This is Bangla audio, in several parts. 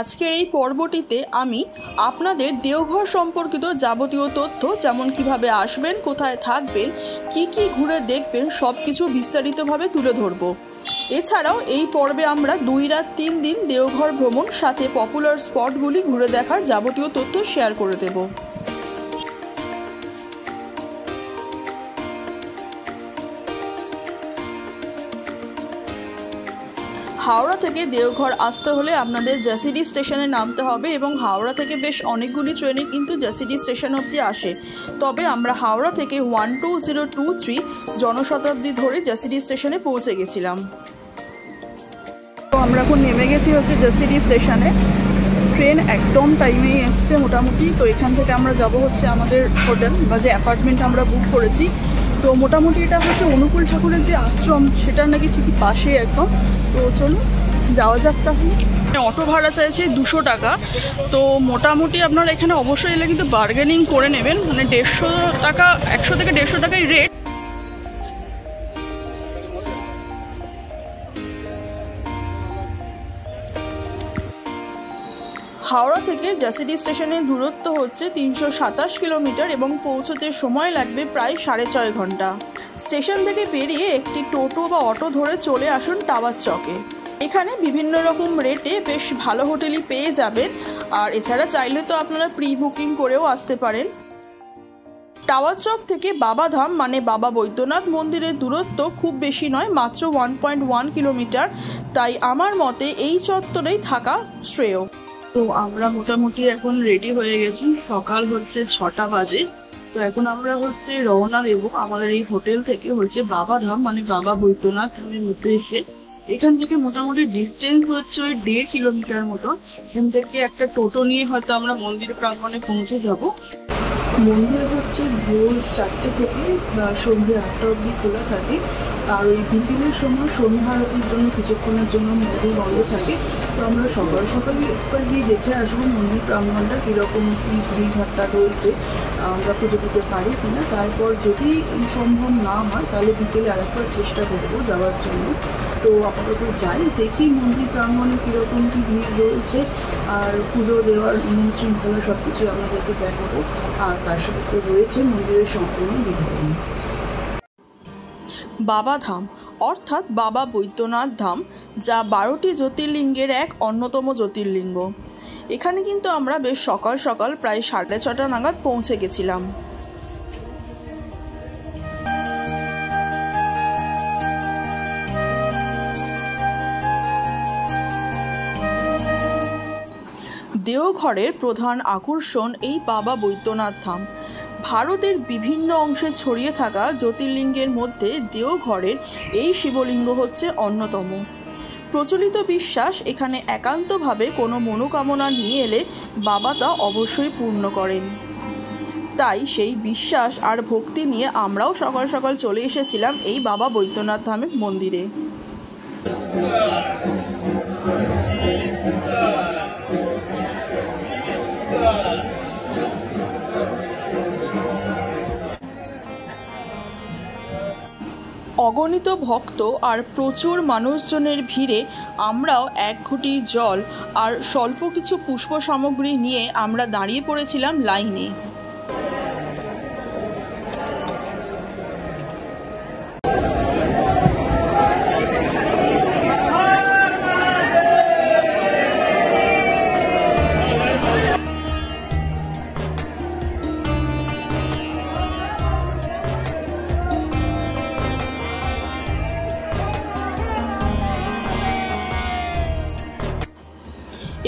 আজকের এই পর্বটিতে আমি আপনাদের দেওঘর সম্পর্কিত যাবতীয় তথ্য, যেমন কিভাবে আসবেন, কোথায় থাকবেন, কি কি ঘুরে দেখবেন, সব কিছু বিস্তারিতভাবে তুলে ধরব। এছাড়াও এই পর্বে আমরা 2 রাত 3 দিন দেওঘর ভ্রমণ সাথে পপুলার স্পটগুলি ঘুরে দেখার যাবতীয় তথ্য শেয়ার করে দেব। হাওড়া থেকে দেওঘর আসতে হলে আপনাদের জেসিডি স্টেশনে নামতে হবে এবং হাওড়া থেকে বেশ অনেকগুলি ট্রেনই কিন্তু জেসিডি স্টেশন অবধি আসে। তবে আমরা হাওড়া থেকে 12023 জনশতাব্দী ধরে জেসিডি স্টেশনে পৌঁছে গেছিলাম। তো আমরা এখন নেমে গেছি হচ্ছে জেসিডি স্টেশনে। ট্রেন একদম টাইমেই এসছে মোটামুটি। তো এখান থেকে আমরা যাব হচ্ছে আমাদের হোটেল বা যে অ্যাপার্টমেন্ট আমরা বুক করেছি। তো মোটামুটি এটা হচ্ছে অনুকূল ঠাকুরের যে আশ্রম, সেটার নাকি ঠিকই পাশেই একদম। তো চলুন যাওয়া যাক তাহলে। অটো ভাড়া চাইছে 200 টাকা। তো মোটামুটি আপনারা এখানে অবশ্যই এলে কিন্তু বার্গেনিং করে নেবেন, মানে 150 টাকা, 100 থেকে 150 টাকাই রেট। হাওড়া থেকে জেসিডি স্টেশনের দূরত্ব হচ্ছে 327 কিলোমিটার এবং পৌঁছতে সময় লাগবে প্রায় 6.5 ঘন্টা। স্টেশন থেকে বেরিয়ে একটি টোটো বা অটো ধরে চলে আসুন টাওয়ার চকে। এখানে বিভিন্ন রকম রেটে বেশ ভালো হোটেলই পেয়ে যাবেন, আর এছাড়া চাইলে তো আপনারা প্রি বুকিং করেও আসতে পারেন। টাওয়ার চক থেকে বাবাধাম মানে বাবা বৈদ্যনাথ মন্দিরের দূরত্ব খুব বেশি নয়, মাত্র 1.1 কিলোমিটার। তাই আমার মতে এই চত্বরেই থাকা শ্রেয়। তো আমরা মোটামুটি এখন রেডি হয়ে গেছি। সকাল হচ্ছে 6টা বাজে। তো এখন আমরা হচ্ছে রওনা দেবো আমাদের এই হোটেল থেকে হচ্ছে বাবাধাম মানে বাবা বৈদ্যনাথ উদ্দেশ্যে। এখান থেকে মোটামুটি ডিস্টেন্স হচ্ছে ওই 1.5 কিলোমিটার মতো। এখান থেকে একটা টোটো নিয়ে হয়তো আমরা মন্দির প্রাঙ্গণে পৌঁছে যাব। মন্দির হচ্ছে ভোর 4টে থেকে সন্ধ্যে 8টা অবধি খোলা থাকে। আর ওই বিকেলের সময় সন্ধ্যা আরতির জন্য কিছুক্ষণের জন্য মন্দির বন্ধ থাকে। তো আমরা সকাল সকালই একবার গিয়ে দেখে আসবো মন্দির প্রাঙ্গণটা কীরকম কী ভিড়ভাট্টা রয়েছে, আমরা খুঁজে দিতে পারি কিনা। তারপর যদি সম্ভব না হয় তাহলে বিকেলে আরেকবার চেষ্টা করবো যাওয়ার জন্য। তো আপাতত যাই, দেখি মন্দির প্রাঙ্গণে কীরকম কী ভিড় রয়েছে, আর পুজো দেওয়ার নিয়ম শৃঙ্খলা সব কিছুই আমাদেরকে দেখাবো। আর তার সাথে তো রয়েছে মন্দিরের সম্পূর্ণ বিবরণ। বাবাধাম অর্থাৎ বাবা বৈদ্যনাথ ধাম, যা 12টি জ্যোতির্লিঙ্গের এক অন্যতম জ্যোতির্লিঙ্গ। এখানে কিন্তু আমরা বেশ সকাল সকাল প্রায় 6:30 নাগাদ পৌঁছে গেছিলাম। দেওঘরের প্রধান আকর্ষণ এই বাবা বৈদ্যনাথ ধাম। ভারতের বিভিন্ন অংশে ছড়িয়ে থাকা জ্যোতির্লিঙ্গের মধ্যে দেওঘরের এই শিবলিঙ্গ হচ্ছে অন্যতম। প্রচলিত বিশ্বাস, এখানে একান্তভাবে কোনো মনোকামনা নিয়ে এলে বাবা তা অবশ্যই পূর্ণ করেন। তাই সেই বিশ্বাস আর ভক্তি নিয়ে আমরাও সকাল সকাল চলে এসেছিলাম এই বাবা বৈদ্যনাথ ধামের মন্দিরে। অগণিত ভক্ত আর প্রচুর মানুষজনের ভিড়ে আমরাও 1 ঘটি জল আর স্বল্প কিছু পুষ্প সামগ্রী নিয়ে আমরা দাঁড়িয়ে পড়েছিলাম লাইনে।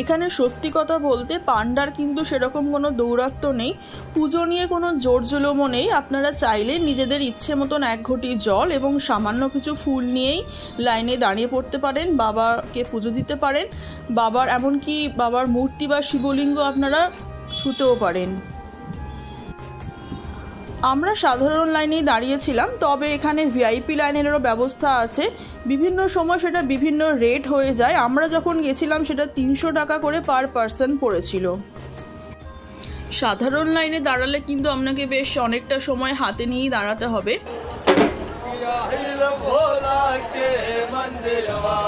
এখানে সত্যি কথা বলতে পান্ডার কিন্তু সেরকম কোনো দৌরাত্ম্য নেই, পুজো নিয়ে কোনো জোর জুলুমও নেই। আপনারা চাইলে নিজেদের ইচ্ছে মতন 1 ঘটি জল এবং সামান্য কিছু ফুল নিয়েই লাইনে দাঁড়িয়ে পড়তে পারেন, বাবাকে পুজো দিতে পারেন। বাবার এমনকি বাবার মূর্তি বা শিবলিঙ্গ আপনারা ছুতেও পারেন। আমরা সাধারণ লাইনেই দাঁড়িয়েছিলাম, তবে এখানে ভিআইপি লাইনেরও ব্যবস্থা আছে। বিভিন্ন সময় সেটা বিভিন্ন রেট হয়ে যায়। আমরা যখন গেছিলাম সেটা 300 টাকা করে পার পার্সন পড়েছিল। সাধারণ লাইনে দাঁড়ালে কিন্তু আপনাকে বেশ অনেকটা সময় হাতে নিয়েই দাঁড়াতে হবে। मंदिरवा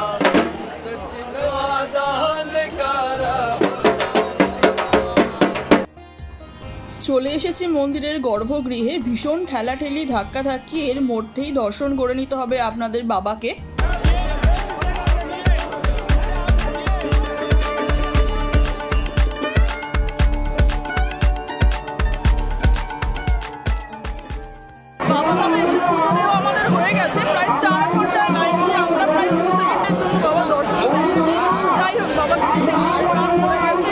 दक्षिणवा दान करा চলে এসেছি মন্দিরের গর্ভগৃহে। ভীষণ ঠেলাঠেলি ধাক্কাধাক্কি এর মধ্যেই দর্শন করে নিতে হবে আপনাদের বাবাকে। বাবা আমাদের হয়ে গেছে প্রায় 4 ঘন্টা লাইন দিয়ে আমরা প্রায় 2 সেকেন্ডের জন্য বাবা দর্শন পেয়েছি। যাই হোক, বাবাকে প্রণাম করে গেছে।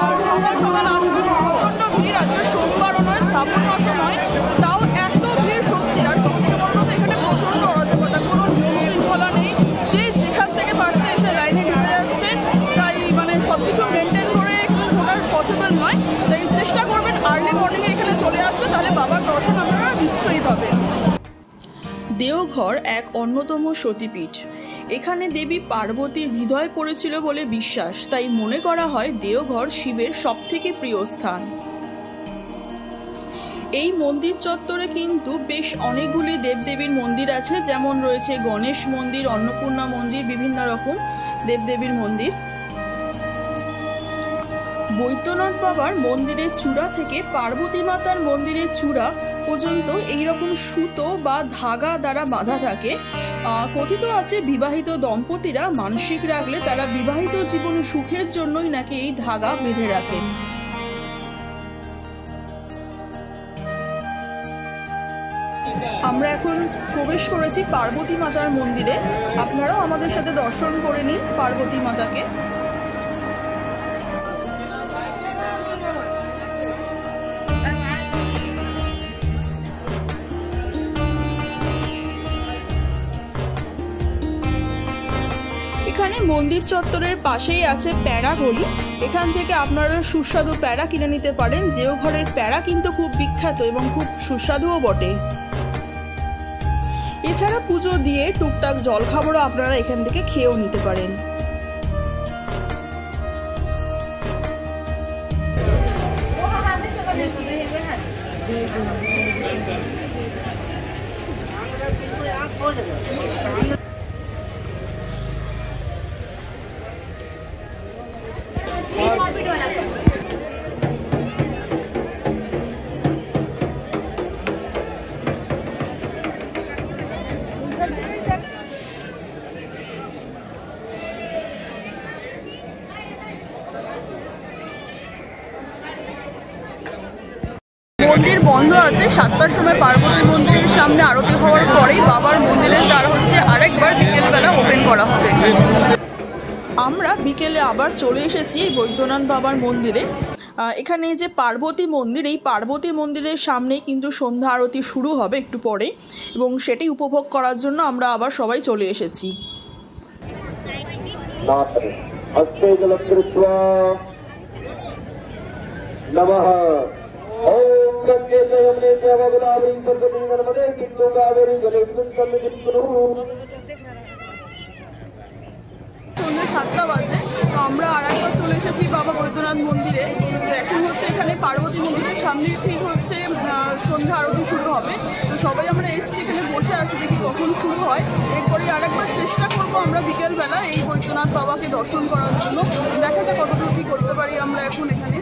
আর সকাল সকাল আসবেন, প্রচণ্ড ভিড়। আজকে সোমবারও নয়, শ্রাবণ মাসও নয়, তাও এত ভিড় সত্যি। আর সবথেকে বড় কথা, এখানে প্রচণ্ড অরাজকতা, কোনো নিয়ম শৃঙ্খলা নেই। যে যেখান থেকে পারছে এসে লাইনে ঢুকে যাচ্ছে। তাই সব কিছু মেনটেন করে এখানে ঢোকার পসিবল নয়। তাই চেষ্টা করবেন আর্লি মর্নিংয়ে এখানে চলে আসবে, তাহলে বাবার দর্শন আপনারা নিশ্চয়ই পাবেন। দেওঘর এক অন্যতম সতীপীঠ। এখানে দেবী পার্বতীর হৃদয় পড়েছিল বলে বিশ্বাস, তাই মনে করা হয় দেওঘর শিবের সবথেকে প্রিয় স্থান। এই মন্দির চত্বরে কিন্তু বেশ অনেকগুলি দেবদেবীর মন্দির আছে, যেমন রয়েছে গণেশ মন্দির, অন্নপূর্ণা মন্দির, বিভিন্ন রকম দেবদেবীর মন্দির। বৈদ্যনাথ বাবার মন্দিরের চূড়া থেকে পার্বতী মাতার মন্দিরের চূড়া পর্যন্ত এইরকম সুতো বা ধাগা দ্বারা বাঁধা থাকে। কথিত আছে বিবাহিত দম্পতিরা মানসিক রাখলে তারা বিবাহিত জীবন সুখের জন্যই নাকি এই ধাগা বেঁধে রাখেন। আমরা এখন প্রবেশ করেছি পার্বতী মাতার মন্দিরে। আপনারাও আমাদের সাথে দর্শন করে নিন পার্বতী মাতাকে। এখানে মন্দির চত্বরের পাশেই আছে প্যাড়া গলি। এখান থেকে আপনারা সুস্বাদু প্যাড়া কিনে নিতে পারেন। দেওঘরের প্যাড়া কিন্তু খুব বিখ্যাত এবং খুব সুস্বাদুও বটে। এছাড়া পুজো দিয়ে টুকটাক জলখাবারও আপনারা এখান থেকে খেয়েও নিতে পারেন। মন্দির বন্ধ আছে 7টার সময়। পার্বতী মন্দিরের সামনে আরতি হওয়ার পরেই বাবার মন্দিরের দ্বার আরেকবার বিকেলবেলা ওপেন করা হবে। আমরা বিকেলে আবার চলে এসেছি বৈদ্যনাথ বাবার মন্দিরে। এখানে যে পার্বতী মন্দির, এই পার্বতী মন্দিরের সামনেই কিন্তু সন্ধ্যা আরতি শুরু হবে একটু পরে, এবং সেটি উপভোগ করার জন্য আমরা আবার সবাই চলে এসেছি। সন্ধ্যে 7টা বাজে, তো আমরা আর একবার চলে এসেছি বাবা বৈদ্যনাথ মন্দিরে। এখন এখানে পার্বতী মন্দিরের সামনে ঠিক সন্ধ্যা আরতি শুরু হবে। তো সবাই আমরা এসেছি, এখানে বসে আছি, দেখি কখন শুরু হয়। এরপরে আরেকবার চেষ্টা করবো আমরা বিকেলবেলা এই বৈদ্যনাথ বাবাকে দর্শন করার জন্য। দেখা যাক কতটুকু কি করতে পারি আমরা এখন এখানে।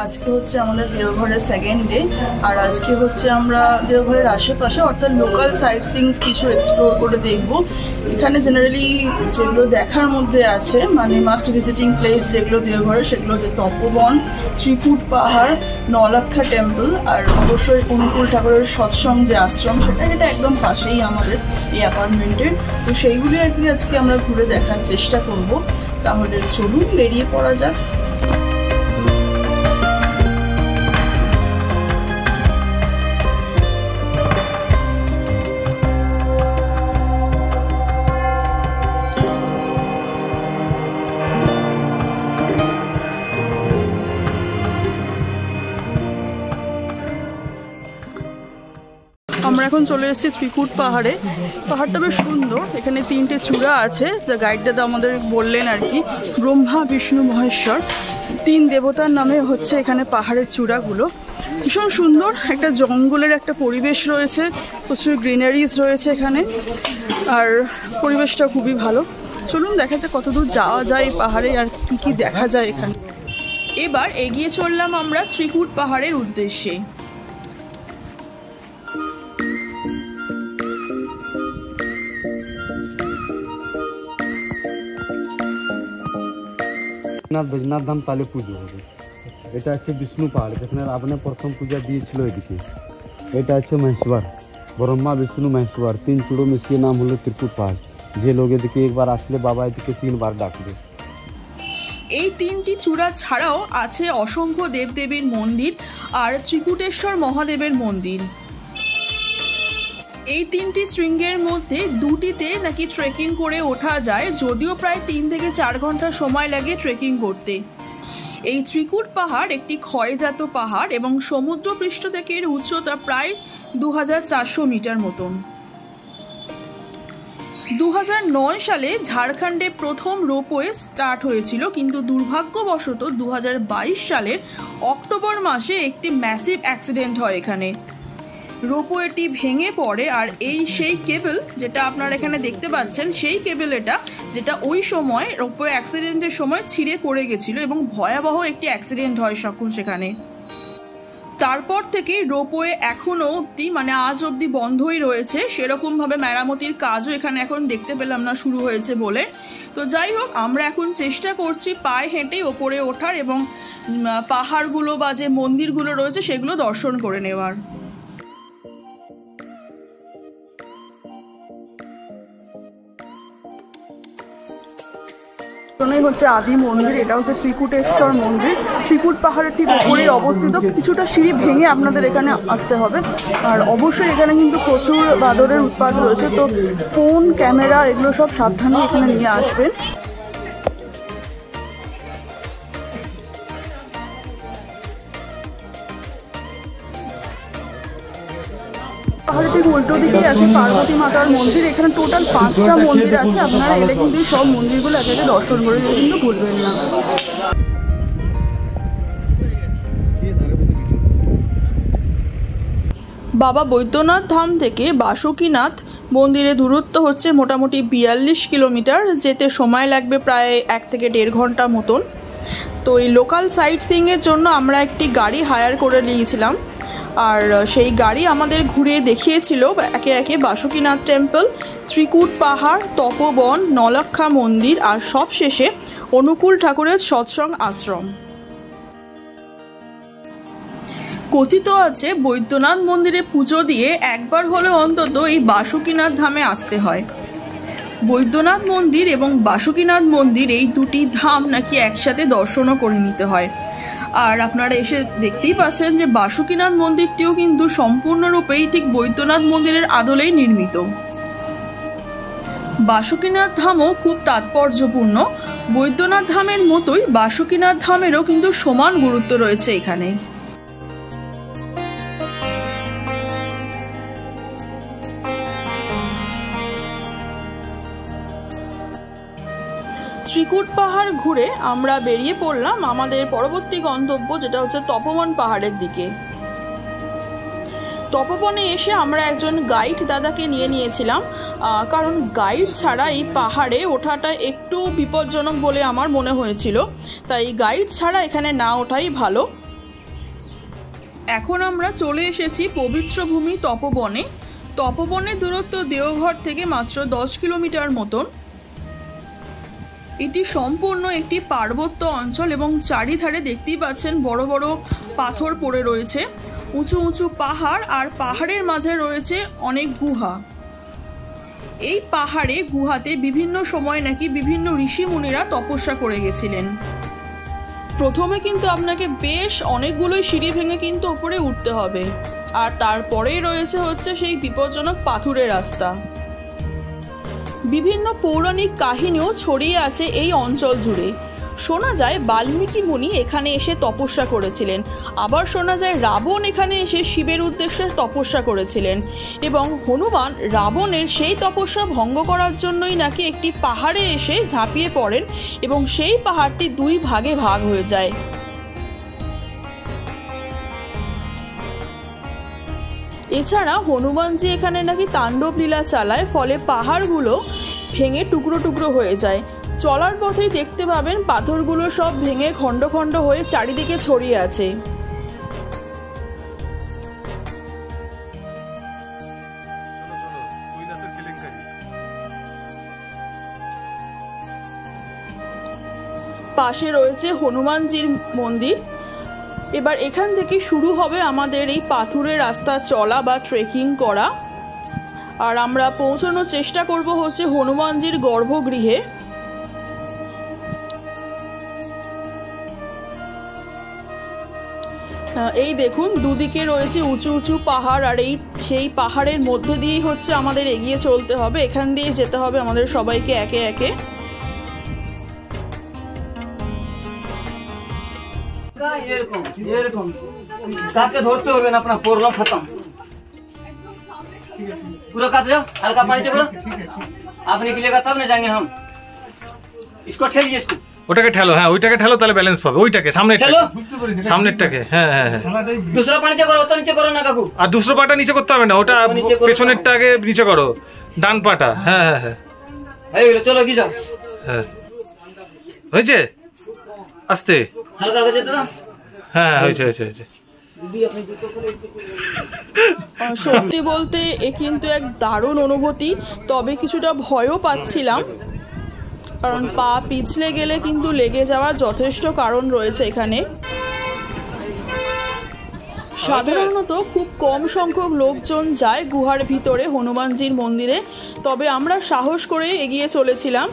আজকে হচ্ছে আমাদের দেওঘরের সেকেন্ড ডে, আর আজকে হচ্ছে আমরা দেওঘরের আশেপাশে অর্থাৎ লোকাল সাইট সিইংস কিছু এক্সপ্লোর করে দেখব। এখানে জেনারেলি যেগুলো দেখার মধ্যে আছে, মানে মাস্ট ভিজিটিং প্লেস যেগুলো দেওঘরে, সেগুলো হচ্ছে তপোবন, ত্রিকুট পাহাড়, নলাক্ষা টেম্পল, আর অবশ্যই অনুকূল ঠাকুরের সৎসঙ্গ যে আশ্রম, এটা একদম পাশেই আমাদের এই অ্যাপার্টমেন্টের। তো সেইগুলি আর কি আজকে আমরা ঘুরে দেখার চেষ্টা করব। তাহলে চলুন বেরিয়ে পড়া যাক। আমরা এখন চলে এসেছি ত্রিকুট পাহাড়ে। পাহাড়টা বেশ সুন্দর, এখানে 3টে চূড়া আছে, যা গাইড দাদা আমাদের বললেন আর কি। ব্রহ্মা, বিষ্ণু, মহেশ্বর 3 দেবতার নামে হচ্ছে এখানে পাহাড়ের চূড়াগুলো। ভীষণ সুন্দর একটা জঙ্গলের একটা পরিবেশ রয়েছে, প্রচুর গ্রিনারিজ রয়েছে এখানে, আর পরিবেশটা খুবই ভালো। চলুন দেখা যায় কতদূর যাওয়া যায় এই পাহাড়ে আর কি কি দেখা যায় এখানে। এবার এগিয়ে চললাম আমরা ত্রিকুট পাহাড়ের উদ্দেশ্যে। বৈদ্যনাথ ধাম তাহলে পুজো হবে। এটা হচ্ছে বিষ্ণু পাহাড়, যেখানে রাবণে প্রথম পূজা দিয়েছিল এদিকে। এটা হচ্ছে মহেশ্বর, ব্রহ্মা, বিষ্ণু, মহেশ্বর 3 চূড়ো মিশিয়ে নাম হলো ত্রিকুট পাহাড়। যে লোক এদিকে একবার আসলে বাবা এদিকে 3 বার ডাকবে। এই 3টি চূড়া ছাড়াও আছে অসংখ্য দেবদেবীর মন্দির আর ত্রিকুটেশ্বর মহাদেবের মন্দির। এই 3টি শৃঙ্গের মধ্যে 2টিতে নাকি ট্রেকিং করে ওঠা যায়, যদিও প্রায় 3 থেকে 4 ঘন্টা সময় লাগে ট্রেকিং করতে। এই ত্রিকুট পাহাড় একটি ক্ষয়জাত পাহাড় এবং সমুদ্রপৃষ্ঠ থেকে এর উচ্চতা প্রায় 2400 মিটার মতন। 2009 সালে ঝাড়খণ্ডে প্রথম রোপওয়ে স্টার্ট হয়েছিল, কিন্তু দুর্ভাগ্যবশত 2022 সালের অক্টোবর মাসে একটি ম্যাসিভ অ্যাক্সিডেন্ট হয় এখানে। রোপওয়েটি ভেঙে পড়ে, আর সেই কেবল যেটা আপনারা এখানে দেখতে পাচ্ছেন, সেই কেবল এটা, যেটা ওই সময় রোপওয়ে অ্যাক্সিডেন্টের সময় ছিঁড়ে পড়ে গেছিল এবং ভয়াবহ একটি অ্যাক্সিডেন্ট হয় সেখানে। তারপর থেকে রোপওয়ে এখনো অবধি, মানে আজ অবধি বন্ধই রয়েছে। সেরকমভাবে মেরামতির কাজও এখানে এখন দেখতে পেলাম না শুরু হয়েছে বলে। তো যাই হোক, আমরা এখন চেষ্টা করছি পায়ে হেঁটে ওপরে ওঠার এবং পাহাড়গুলো বা যে মন্দিরগুলো রয়েছে সেগুলো দর্শন করে নেওয়ার। হচ্ছে আদি মন্দির, এটা হচ্ছে ত্রিকুটেশ্বর মন্দির। ত্রিকুট পাহাড়ের ঠিক উপরে অবস্থিত। কিছুটা সিঁড়ি ভেঙে আপনাদের এখানে আসতে হবে, আর অবশ্যই এখানে কিন্তু প্রচুর বাদরের উৎপাত রয়েছে, তো ফোন, ক্যামেরা এগুলো সব সাবধানে এখানে নিয়ে আসবেন। পাহাড়ের ঠিক উল্টো দিকেই আছে পার্বতী মাতার মন্দির। এখানে টোটাল 5টা মন্দির আছে। আপনারা এলে কিন্তু সব মন্দিরগুলো একে দর্শন করে কিন্তু ভুলবেন না। বাবা বৈদ্যনাথ ধাম থেকে বাসুকীনাথ মন্দিরে দূরত্ব হচ্ছে মোটামুটি 42 কিলোমিটার। যেতে সময় লাগবে প্রায় 1 থেকে 1.5 ঘন্টা মতন। তো এই লোকাল সাইট সিইংয়ের জন্য আমরা একটি গাড়ি হায়ার করে নিয়েছিলাম, আর সেই গাড়ি আমাদের ঘুরিয়ে দেখিয়েছিল একে একে বাসুকীনাথ টেম্পল, ত্রিকুট পাহাড়, তপোবন, নলাক্ষা মন্দির, আর সবশেষে অনুকূল ঠাকুরের সৎসঙ্গ আশ্রম। কথিত আছে বৈদ্যনাথ মন্দিরে পুজো দিয়ে একবার হলেও অন্তত এই বাসুকীনাথ ধামে আসতে হয়। বৈদ্যনাথ মন্দির এবং বাসুকীনাথ মন্দির এই 2টি ধাম নাকি একসাথে দর্শনও করে নিতে হয়। আর আপনারা এসে দেখতেই পাচ্ছেন যে বাসুকীনাথ মন্দিরটিও কিন্তু সম্পূর্ণরূপেই ঠিক বৈদ্যনাথ মন্দিরের আদলেই নির্মিত। বাসুকীনাথ ধামও খুব তাৎপর্যপূর্ণ। বৈদ্যনাথ ধামের মতোই বাসুকীনাথ ধামেরও কিন্তু সমান গুরুত্ব রয়েছে এখানে। ত্রিকুট পাহাড় ঘুরে আমরা বেরিয়ে পড়লাম আমাদের পরবর্তী গন্তব্য, যেটা হচ্ছে তপোবন পাহাড়ের দিকে। তপোবনে এসে আমরা একজন গাইড দাদাকে নিয়েছিলাম, কারণ গাইড ছাড়া এই পাহাড়ে ওঠাটা একটু বিপজ্জনক বলে আমার মনে হয়েছিল, তাই গাইড ছাড়া এখানে না ওঠাই ভালো। এখন আমরা চলে এসেছি পবিত্র ভূমি তপবনে। তপবনের দূরত্ব দেওঘর থেকে মাত্র 10 কিলোমিটার মতন। এটি সম্পূর্ণ একটি পার্বত্য অঞ্চল এবং চারিধারে দেখতেই পাচ্ছেন বড় বড় পাথর পড়ে রয়েছে, উঁচু উঁচু পাহাড়, আর পাহাড়ের মাঝে রয়েছে অনেক গুহা। এই পাহাড়ে গুহাতে বিভিন্ন সময় নাকি বিভিন্ন ঋষি মুনিরা তপস্যা করে গেছিলেন। প্রথমে কিন্তু আপনাকে বেশ অনেকগুলোই সিঁড়ি ভেঙে কিন্তু ওপরে উঠতে হবে, আর তারপরেই রয়েছে সেই বিপজ্জনক পাথুরে রাস্তা। বিভিন্ন পৌরাণিক কাহিনীও ছড়িয়ে আছে এই অঞ্চল জুড়ে। শোনা যায় বাল্মীকি মুনি এখানে এসে তপস্যা করেছিলেন, আবার শোনা যায় রাবণ এখানে এসে শিবের উদ্দেশ্যে তপস্যা করেছিলেন, এবং হনুমান রাবণের সেই তপস্যা ভঙ্গ করার জন্যই নাকি একটি পাহাড়ে এসে ঝাঁপিয়ে পড়েন এবং সেই পাহাড়টি 2 ভাগে ভাগ হয়ে যায়। এছাড়া হনুমানজি এখানে নাকি তাণ্ডব লীলা চালায়, ফলে পাহাড়গুলো ভেঙে টুকরো টুকরো হয়ে যায়। চলার পথেই দেখতে পাবেন পাথরগুলো সব ভেঙে খণ্ড খণ্ড হয়ে চারিদিকে ছড়িয়ে আছে। পাশে রয়েছে হনুমানজির মন্দির। এবার এখান থেকে শুরু হবে আমাদের এই পাথুরে রাস্তা চলা বা ট্রেকিং করা, আর আমরা পৌঁছানোর চেষ্টা করব হনুমানজির গর্ভগৃহে। এই দেখুন দুদিকে রয়েছে উঁচু উঁচু পাহাড়, আর সেই পাহাড়ের মধ্যে দিয়েই আমাদের এগিয়ে চলতে হবে। এখান দিয়ে যেতে হবে আমাদের সবাইকে একে একে। काट के धरते होबे ना, अपना प्रॉब्लम खत्म। पूरा काट लो, हल्का पानी से करो। आप निकलेगा तब ना जाएंगे हम। इसको ठेलिए, इसको ওটাকে ঠেলো। হ্যাঁ ওইটাকে ঠেলো, তাহলে ব্যালেন্স পাবে। ওইটাকে সামনেরটাকে হ্যাঁ হ্যাঁ হ্যাঁ। दूसरा पानी से करो, तो नीचे करो ना काकू। আর দুসরো পাটা নিচে করতে হবে না, ওটা পেছনেরটা আগে নিচে করো, ডান পাটা। হ্যাঁ হ্যাঁ হ্যাঁ এই চলো কি যাও। হ্যাঁ হয়েছে, আস্তে হালকা হালকা যেতে না। হ্যাঁ হয়েছে হয়েছে হয়েছে। সত্যি বলতে এ কিন্তু এক দারুণ অনুভূতি, তবে কিছুটা ভয়ও পাচ্ছিলাম, কারণ পা পিছলে গেলে কিন্তু লেগে যাওয়ার যথেষ্ট কারণ রয়েছে এখানে। সাধারণত খুব কম সংখ্যক লোকজন যায় গুহার ভিতরে হনুমানজির মন্দিরে, তবে আমরা সাহস করে এগিয়ে চলেছিলাম।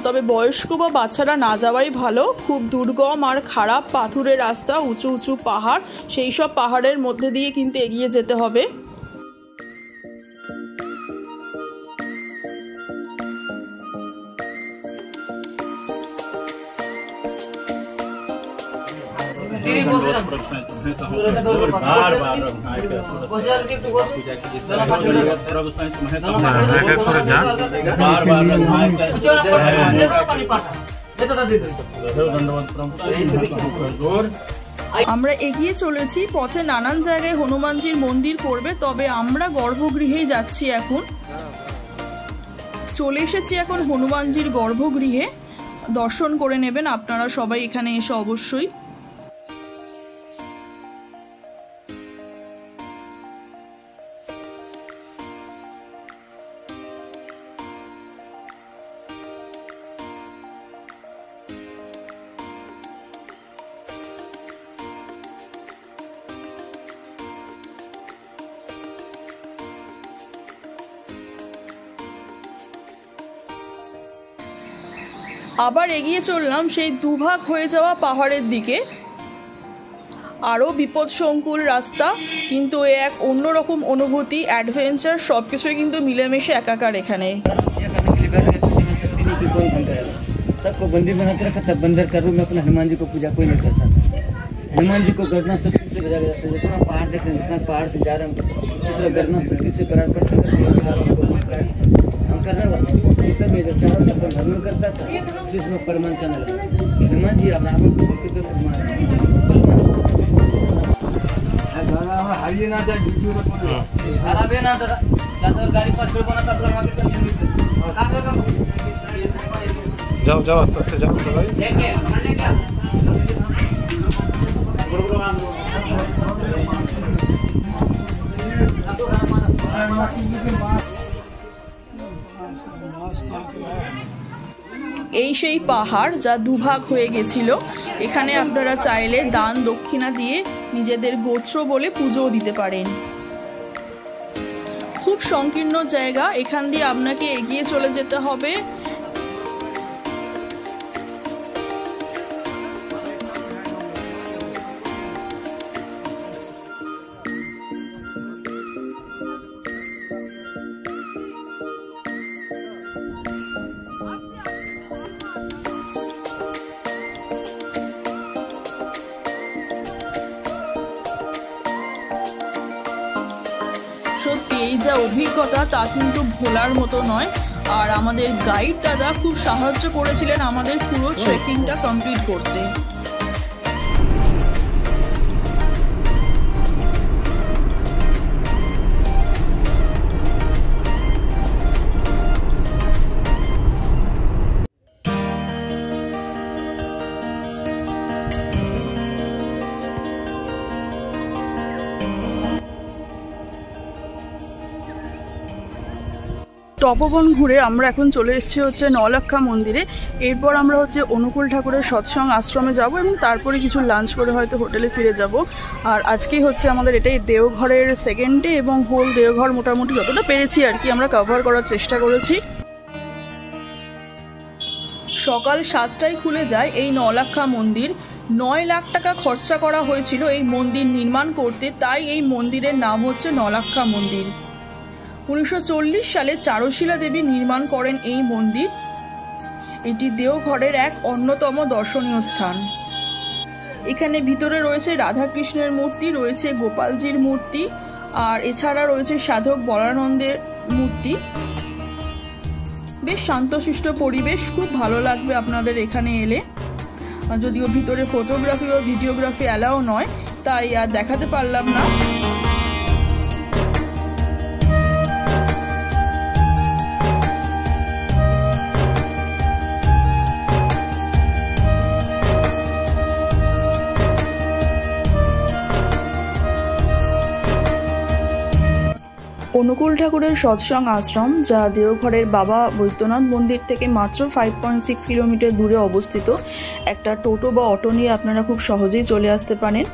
তবে বয়স্ক বা বাচ্চারা না যাওয়াই ভালো। খুব দুর্গম আর খারাপ পাথুরের রাস্তা, উঁচু উঁচু পাহাড়, সেই সব পাহাড়ের মধ্যে দিয়ে কিন্তু এগিয়ে যেতে হবে। আমরা এগিয়ে চলেছি, পথে নানান জায়গায় হনুমানজির মন্দির পড়বে, তবে আমরা গর্ভগৃহেই যাচ্ছি। এখন চলে এসেছি এখন হনুমানজির গর্ভগৃহে। দর্শন করে নেবেন আপনারা সবাই এখানে এসে অবশ্যই। আবার এগিয়ে চললাম সেই দুভাগ হয়ে যাওয়া পাহাড়ের দিকে। আরও বিপদসংকুল রাস্তা, কিন্তু এক অন্যরকম অনুভূতি, অ্যাডভেঞ্চার, সব কিছুই কিন্তু মিলেমিশে একাকার এখানে। सबको बंदी बना के रखा था, बंदर का रूप में अपना हनुमान जी को पूजा कोई नहीं करता था। हनुमान जी को गर्दना शक्ति से बजा जाता है। जितना पहाड़ देख रहे हैं, जितना पहाड़ से जा रहे हैं, इसी तरह गर्दना शक्ति से करार पड़ता है। हम करने वाले सब ये चारों तक धर्म करता था, इसमें परमान चलने लगा। हनुमान जी अपना आप को कितने हरिये ना जाए वीडियो में खराब है ना दादा, गाड़ी पास कर बना था जाओ जाओ आस्ते आस्ते जाओ तो भाई। এই সেই পাহাড় যা দুভাগ হয়ে গেছিল। এখানে আপনারা চাইলে দান দক্ষিণা দিয়ে নিজেদের গোত্র বলে পুজোও দিতে পারেন। খুব সংকীর্ণ জায়গা, এখান দিয়ে আপনাকে এগিয়ে চলে যেতে হবে। সত্যি এই যা অভিজ্ঞতা তা কিন্তু ভোলার মতো নয়। আর আমাদের গাইড দাদা খুব সাহায্য করেছিলেন আমাদের পুরো ট্রেকিংটা কমপ্লিট করতে। তপবন ঘুরে আমরা এখন চলে এসেছি হচ্ছে নওলাক্ষা মন্দিরে। এরপর আমরা হচ্ছে অনুকূল ঠাকুরের সৎসঙ্গ আশ্রমে যাব এবং তারপরে কিছু লাঞ্চ করে হয়তো হোটেলে ফিরে যাব। আর আজকেই হচ্ছে আমাদের এটাই দেওঘরের সেকেন্ড ডে এবং হোল দেওঘর মোটামুটি যতটা পেরেছি আর কি আমরা কভার করার চেষ্টা করেছি। সকাল 7টায় খুলে যায় এই নওলাক্ষা মন্দির। 9 লাখ টাকা খরচা করা হয়েছিল এই মন্দির নির্মাণ করতে, তাই এই মন্দিরের নাম হচ্ছে নওলাক্ষা মন্দির। 1940 সালে চারুশীলা দেবী নির্মাণ করেন এই মন্দির। এটি দেওঘরের এক অন্যতম দর্শনীয় স্থান। এখানে ভিতরে রয়েছে রাধাকৃষ্ণের মূর্তি, রয়েছে গোপালজির মূর্তি, আর এছাড়া রয়েছে সাধক বলানন্দের মূর্তি। বেশ শান্তশিষ্ট পরিবেশ, খুব ভালো লাগবে আপনাদের এখানে এলে। যদিও ভিতরে ফটোগ্রাফি বা ভিডিওগ্রাফি অ্যালাউ নয়, তাই আর দেখাতে পারলাম না। অনুকূল ঠাকুরের সৎসঙ্গ আশ্রম, যা দেওঘরের বাবা বৈদ্যনাথ মন্দির থেকে মাত্র 5.6 কিলোমিটার দূরে অবস্থিত। একটা টোটো বা অটো নিয়ে আপনারা খুব সহজেই চলে আসতে পারেন।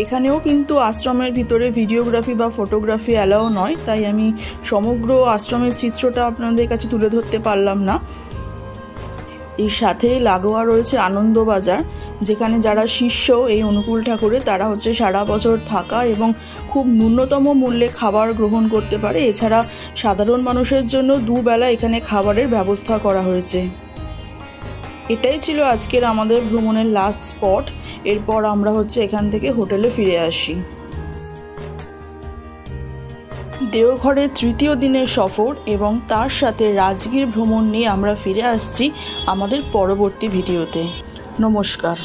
এখানেও কিন্তু আশ্রমের ভিতরে ভিডিওগ্রাফি বা ফটোগ্রাফি অ্যালাউ নয়, তাই আমি সমগ্র আশ্রমের চিত্রটা আপনাদের কাছে তুলে ধরতে পারলাম না। এর সাথে লাগোয়া রয়েছে আনন্দবাজার, যেখানে যারা শিষ্য এই অনুকূল ঠাকুরে তারা হচ্ছে সারা বছর থাকা এবং খুব ন্যূনতম মূল্যে খাবার গ্রহণ করতে পারে। এছাড়া সাধারণ মানুষের জন্য দুবেলা এখানে খাবারের ব্যবস্থা করা হয়েছে। এটাই ছিল আজকের আমাদের ভ্রমণের লাস্ট স্পট। এরপর আমরা হচ্ছে এখান থেকে হোটেলে ফিরে আসি। দেওঘরের তৃতীয় দিনের সফর এবং তার সাথে রাজগীর ভ্রমণ নিয়ে আমরা ফিরে আসছি আমাদের পরবর্তী ভিডিওতে। নমস্কার।